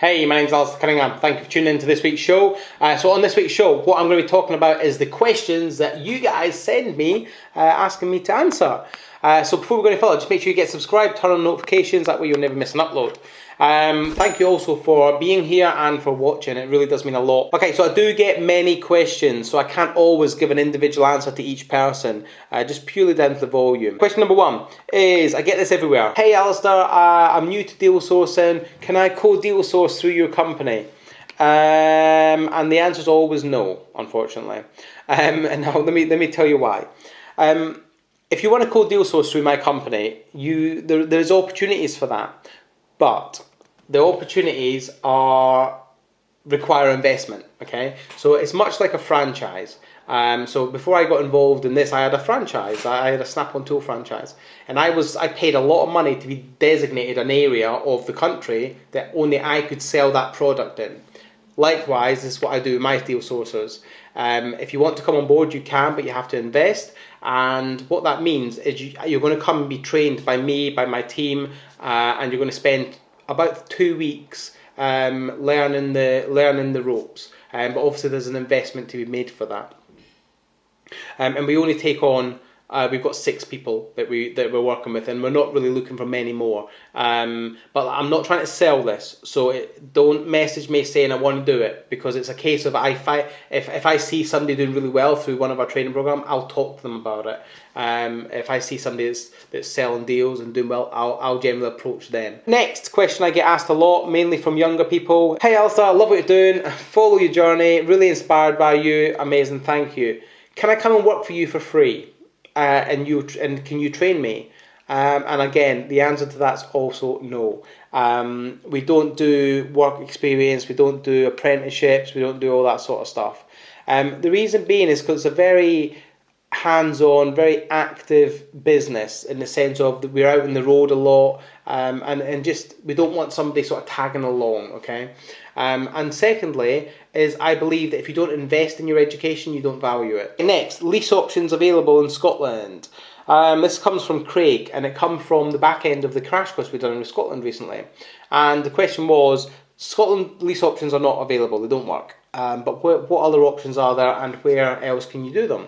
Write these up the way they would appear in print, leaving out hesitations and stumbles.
Hey, my name's Alasdair Cunningham. Thank you for tuning in to this week's show. So on this week's show, what I'm going to be talking about is the questions that you guys send me asking me to answer. So before we go any further, just make sure you get subscribed, turn on notifications, that way you'll never miss an upload. Thank you also for being here and for watching. It really does mean a lot. Okay, so I do get many questions, so I can't always give an individual answer to each person, just purely down to the volume. Question number one is, I get this everywhere. Hey Alasdair, I'm new to deal sourcing. Can I co-deal source through your company? And the answer is always no, unfortunately. And now let me tell you why. If you want to co-deal source through my company, there's opportunities for that, but the opportunities require investment. Okay, so it's much like a franchise. So before I got involved in this, I had a franchise. I had a Snap-on tool franchise, and I paid a lot of money to be designated an area of the country that only I could sell that product in. Likewise, this is what I do with my deal sourcers. If you want to come on board, you can, but you have to invest. And what that means is you're going to come and be trained by me, by my team, and you're going to spend about 2 weeks learning the ropes. But obviously, there's an investment to be made for that. And we only take on. We've got 6 people that we're working with, and we're not really looking for many more. But I'm not trying to sell this, so don't message me saying I want to do it, because it's a case of if I see somebody doing really well through one of our training program, I'll talk to them about it. If I see somebody that's selling deals and doing well, I'll generally approach them. Next question I get asked a lot, mainly from younger people. Hey Alasdair, I love what you're doing. Follow your journey. Really inspired by you. Amazing. Thank you. Can I come and work for you for free? And can you train me? And again, the answer to that's also no. We don't do work experience, we don't do apprenticeships, we don't do all that sort of stuff. The reason being is because it's a very hands-on, very active business, in the sense of that we're out on the road a lot, and just we don't want somebody sort of tagging along, okay? And secondly is I believe that if you don't invest in your education, you don't value it. Next, lease options available in Scotland. This comes from Craig, and it comes from the back end of the crash course we've done in Scotland recently. And the question was, Scotland lease options are not available, they don't work. But what other options are there, and where else can you do them?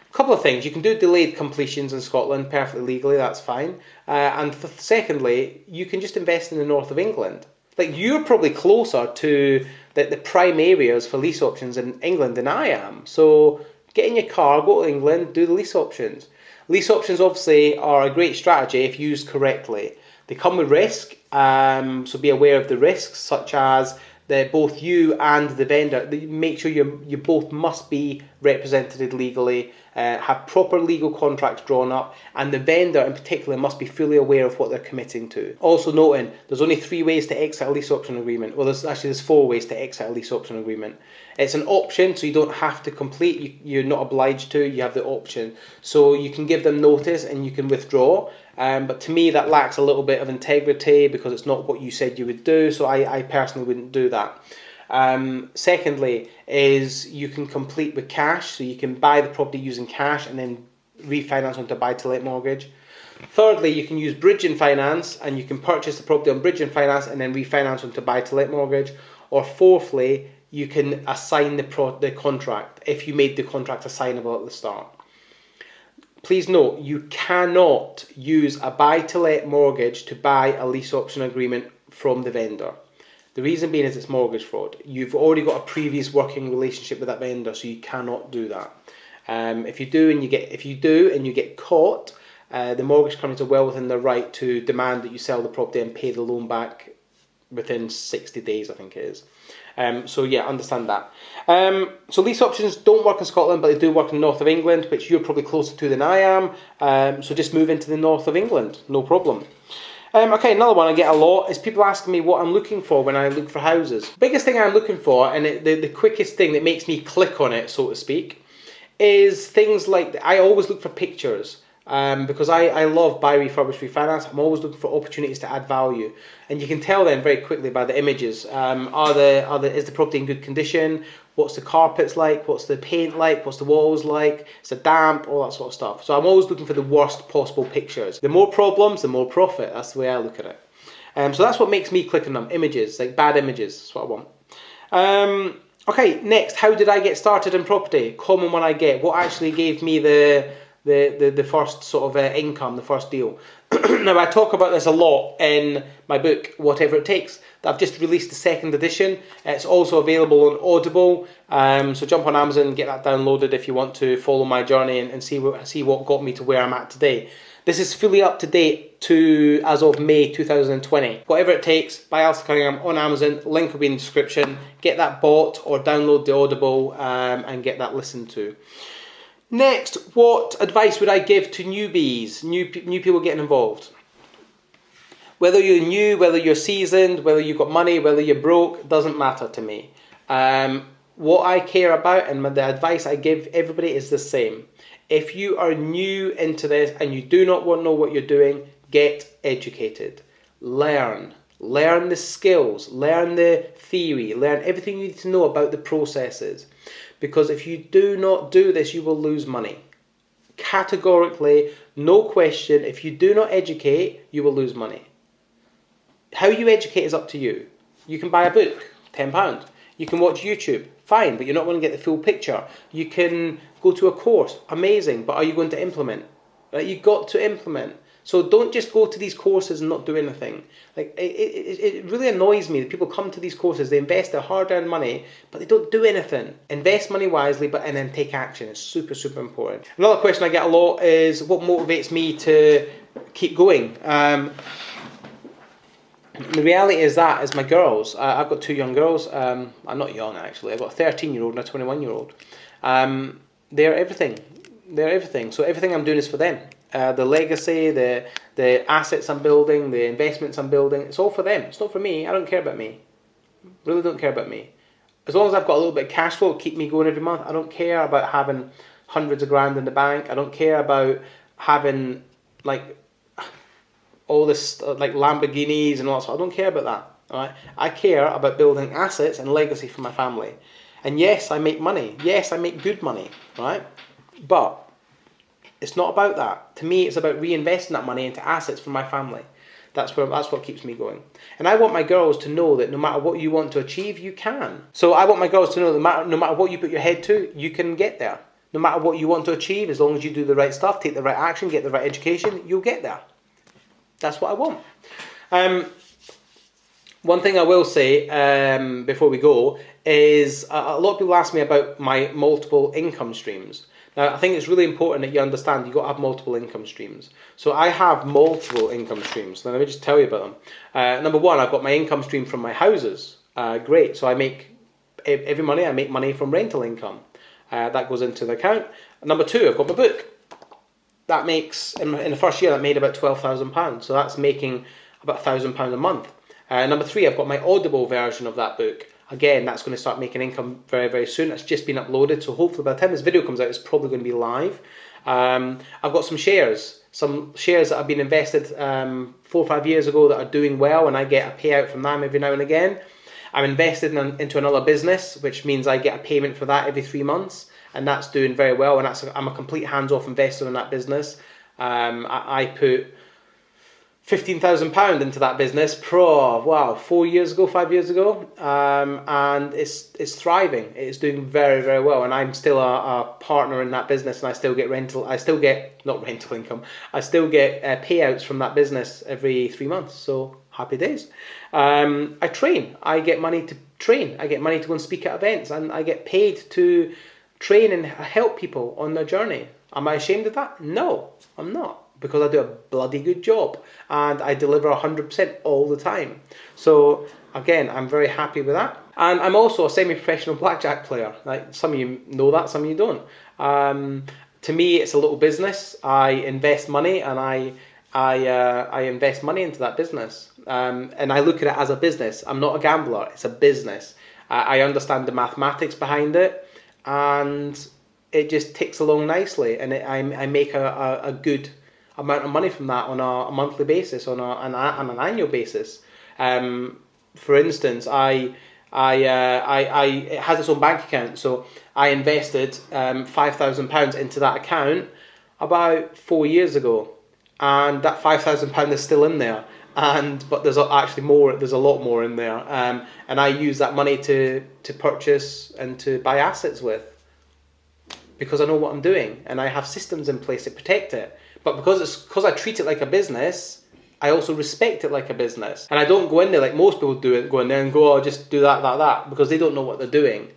A couple of things. You can do delayed completions in Scotland perfectly legally, that's fine. And secondly, you can just invest in the north of England. Like, you're probably closer to the prime areas for lease options in England than I am. So get in your car, go to England, do the lease options. Lease options obviously are a great strategy if used correctly. They come with risk, so be aware of the risks, such as that both you and the vendor, make sure you both must be represented legally, have proper legal contracts drawn up, and the vendor in particular must be fully aware of what they're committing to. Also noting, there's only 3 ways to exit a lease option agreement. Well, there's 4 ways to exit a lease option agreement. It's an option, so you don't have to complete. You're not obliged to. You have the option, so you can give them notice and you can withdraw. But to me, that lacks a little bit of integrity, because it's not what you said you would do. So I personally wouldn't do that. Secondly, is you can complete with cash, so you can buy the property using cash and then refinance onto a buy-to-let mortgage. Thirdly, you can use bridging finance, and you can purchase the property on bridging finance and then refinance onto a buy-to-let mortgage. Or fourthly, you can assign the contract if you made the contract assignable at the start. Please note, you cannot use a buy-to-let mortgage to buy a lease option agreement from the vendor. The reason being is it's mortgage fraud. You've already got a previous working relationship with that vendor, so you cannot do that. If you do and you get caught, the mortgage companies are well within their right to demand that you sell the property and pay the loan back within 60 days, I think it is. So yeah, understand that. So lease options don't work in Scotland, but they do work in the north of England, which you're probably closer to than I am. So just move into the north of England, no problem. Okay, another one I get a lot is people asking me what I'm looking for when I look for houses. Biggest thing I'm looking for, and the quickest thing that makes me click on it, so to speak, is things like, I always look for pictures. Because I love buy, refurbish, refinance. I'm always looking for opportunities to add value, and you can tell then very quickly by the images. Is the property in good condition? What's the carpets like? What's the paint like? What's the walls like? Is it damp? All that sort of stuff. So I'm always looking for the worst possible pictures. The more problems, the more profit. That's the way I look at it. So that's what makes me click on them. Images, like bad images. That's what I want. Okay, next, how did I get started in property? Common one I get. What actually gave me the first sort of income, the first deal? Now, I talk about this a lot in my book, Whatever It Takes. I've just released the second edition. It's also available on Audible. So jump on Amazon and get that downloaded if you want to follow my journey and see what got me to where I'm at today. This is fully up to date to as of May 2020. Whatever It Takes by Alasdair Cunningham on Amazon. Link will be in the description. Get that bought or download the Audible and get that listened to. Next, what advice would I give to newbies, new people getting involved? Whether you're new, whether you're seasoned, whether you've got money, whether you're broke, doesn't matter to me. What I care about and the advice I give everybody is the same. If you are new into this and you do not know what you're doing, get educated. Learn the skills, learn the theory, learn everything you need to know about the processes. Because if you do not do this, you will lose money. Categorically, no question, if you do not educate, you will lose money. How you educate is up to you. You can buy a book, £10. You can watch YouTube, fine, but you're not going to get the full picture. You can go to a course, amazing, but are you going to implement? Right? You've got to implement. So don't just go to these courses and not do anything. Like it really annoys me that people come to these courses, they invest their hard-earned money, but they don't do anything. Invest money wisely, and then take action. It's super, super important. Another question I get a lot is what motivates me to keep going. The reality is my girls. I've got two young girls. I'm not young actually. I've got a 13-year-old and a 21-year-old. They're everything. They're everything. So everything I'm doing is for them. The legacy, the assets I'm building, the investments I'm building, it's all for them. It's not for me. I don't care about me. Really don't care about me. As long as I've got a little bit of cash flow to keep me going every month, I don't care about having hundreds of grand in the bank. I don't care about having like all this like Lamborghinis and all that stuff. I don't care about that. All right? I care about building assets and legacy for my family. And yes, I make money. Yes, I make good money. Right? But it's not about that. To me, it's about reinvesting that money into assets for my family. That's what keeps me going. And I want my girls to know that no matter what you want to achieve, you can. So I want my girls to know that no matter what you put your head to, you can get there. No matter what you want to achieve, as long as you do the right stuff, take the right action, get the right education, you'll get there. That's what I want. One thing I will say before we go is a lot of people ask me about my multiple income streams. Now, I think it's really important that you understand you've got to have multiple income streams. So I have multiple income streams. Now, let me just tell you about them. Number one, I've got my income stream from my houses. Great. So I make, every money, I make money from rental income. That goes into the account. Number two, I've got my book. That makes, in the first year, that made about £12,000. So that's making about £1,000 a month. Number three, I've got my Audible version of that book. Again, that's going to start making income very, very soon. It's just been uploaded, so hopefully by the time this video comes out, it's probably going to be live. I've got some shares that have been invested 4 or 5 years ago that are doing well, and I get a payout from them every now and again. I'm invested into another business, which means I get a payment for that every 3 months, and that's doing very well, and I'm a complete hands-off investor in that business. I put £15,000 into that business 5 years ago, and it's thriving. It's doing very, very well, and I'm still a partner in that business, and I still get not rental income, I still get payouts from that business every 3 months, so happy days. I train. I get money to train. I get money to go and speak at events, and I get paid to train and help people on their journey. Am I ashamed of that? No, I'm not. Because I do a bloody good job and I deliver 100% all the time. So again, I'm very happy with that. And I'm also a semi-professional blackjack player. Like, some of you know that, some of you don't. To me, it's a little business. I invest money and I invest money into that business. And I look at it as a business. I'm not a gambler. It's a business. I understand the mathematics behind it, and it just ticks along nicely. And I make a good amount of money from that on a monthly basis, on an annual basis. For instance, it has its own bank account, so I invested £5,000 into that account about 4 years ago, and that £5,000 is still in there, but there's actually more. There's a lot more in there, and I use that money to purchase and to buy assets with, because I know what I'm doing and I have systems in place to protect it. But because I treat it like a business, I also respect it like a business, and I don't go in there like most people do it. Go in there and go, oh, just do that, because they don't know what they're doing.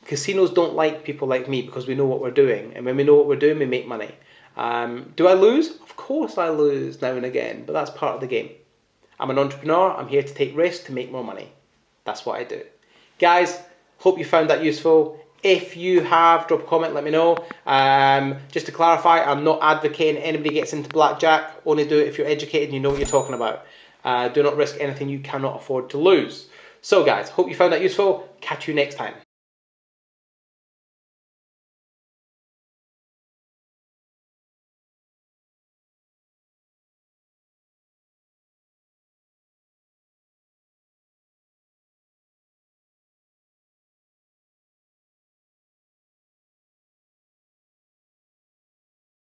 Casinos don't like people like me because we know what we're doing, and when we know what we're doing, we make money. Do I lose? Of course I lose now and again, but that's part of the game. I'm an entrepreneur. I'm here to take risks to make more money. That's what I do. Guys, hope you found that useful. If you have, drop a comment, let me know. Just to clarify, I'm not advocating anybody gets into blackjack. Only do it if you're educated and you know what you're talking about. Do not risk anything you cannot afford to lose. So guys, hope you found that useful. Catch you next time.